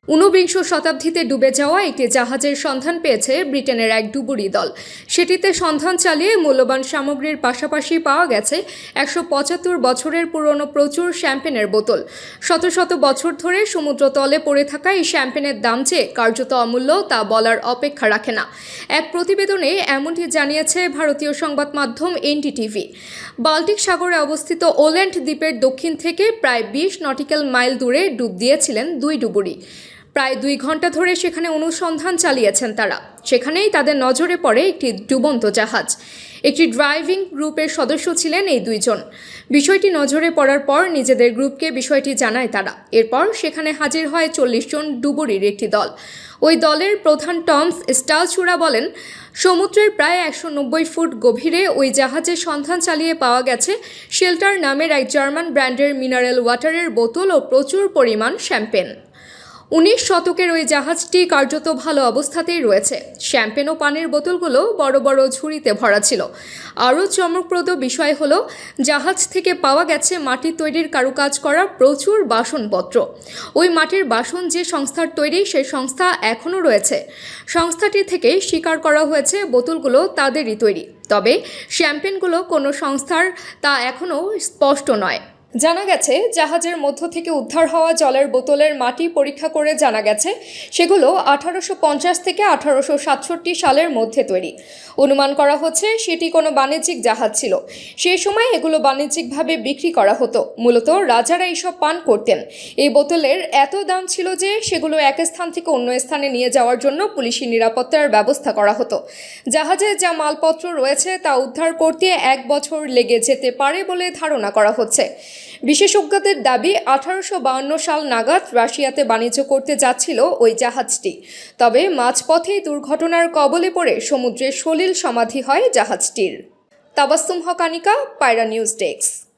ঊনবিংশ শতাব্দীতে ডুবে যাওয়া একটি জাহাজের সন্ধান পেয়েছে ব্রিটেনের এক ডুবুরি দল। সেটিতে সন্ধান চালিয়ে মূল্যবান সামগ্রীর পাশাপাশি পাওয়া গেছে ১৭৫ বছরের পুরনো প্রচুর শ্যাম্পেনের বোতল। শত শত বছর ধরে সমুদ্রতলে পড়ে থাকা এই শ্যাম্পেনের দাম যে কার্যত অমূল্য তা বলার অপেক্ষা রাখে না। এক প্রতিবেদনে এমনটি জানিয়েছে ভারতীয় সংবাদ মাধ্যম এনডিটিভি। বাল্টিক সাগরে অবস্থিত ওল্যান্ড দ্বীপের দক্ষিণ থেকে প্রায় ২০ নটিক্যাল মাইল দূরে ডুব দিয়েছিলেন দুই ডুবুরি। প্রায় ২ ঘন্টা ধরে সেখানে অনুসন্ধান চালিয়েছেন তারা। সেখানেই তাদের নজরে পড়ে একটি ডুবন্ত জাহাজ। একটি ড্রাইভিং গ্রুপের সদস্য ছিলেন এই দুইজন। বিষয়টি নজরে পড়ার পর নিজেদের গ্রুপকে বিষয়টি জানায় তারা। এরপর সেখানে হাজির হয় ৪০ জন ডুবুরির একটি দল। ওই দলের প্রধান টমস স্টালচুরা বলেন, সমুদ্রের প্রায় ১৯০ ফুট গভীরে ওই জাহাজের সন্ধান চালিয়ে পাওয়া গেছে শেল্টার নামের এক জার্মান ব্র্যান্ডের মিনারেল ওয়াটারের বোতল ও প্রচুর পরিমাণ শ্যাম্পেন। ১৯ শতকের ওই জাহাজটি কার্যত ভালো অবস্থাতেই রয়েছে। শ্যাম্পেন ও পানির বোতলগুলো বড় বড় ঝুড়িতে ভরা ছিল। আরও চমকপ্রদ বিষয় হলো, জাহাজ থেকে পাওয়া গেছে মাটির তৈরির কারুকাজ করা প্রচুর বাসনপত্র। ওই মাটির বাসন যে সংস্থার তৈরি, সেই সংস্থা এখনও রয়েছে। সংস্থাটি থেকে স্বীকার করা হয়েছে বোতলগুলো তাদেরই তৈরি। তবে শ্যাম্পেনগুলো কোনো সংস্থার তা এখনও স্পষ্ট নয়। জানা গেছে, জাহাজের মধ্য থেকে উদ্ধার হওয়া জলের বোতলের মাটি পরীক্ষা করে জানা গেছে সেগুলো ১৮৫০ থেকে ১৮৬৭ সালের মধ্যে তৈরি। অনুমান করা হচ্ছে সেটি কোনো বাণিজ্যিক জাহাজ ছিল। সেই সময় এগুলো বাণিজ্যিকভাবে বিক্রি করা হতো। মূলত রাজারা এইসব পান করতেন। এই বোতলের এত দাম ছিল যে সেগুলো এক স্থান থেকে অন্য স্থানে নিয়ে যাওয়ার জন্য পুলিশি নিরাপত্তার ব্যবস্থা করা হতো। জাহাজে যা মালপত্র রয়েছে তা উদ্ধার করতে ১ বছর লেগে যেতে পারে বলে ধারণা করা হচ্ছে। বিশেষজ্ঞদের দাবি, ১৮৫২ সাল নাগাদ রাশিয়াতে বাণিজ্য করতে যাচ্ছিল ওই জাহাজটি। তবে মাঝপথেই দুর্ঘটনার কবলে পড়ে সমুদ্রে সলিল সমাধি হয় জাহাজটির। তাবাসসুম হক আনিকা, পায়রা নিউজ ডেস্ক।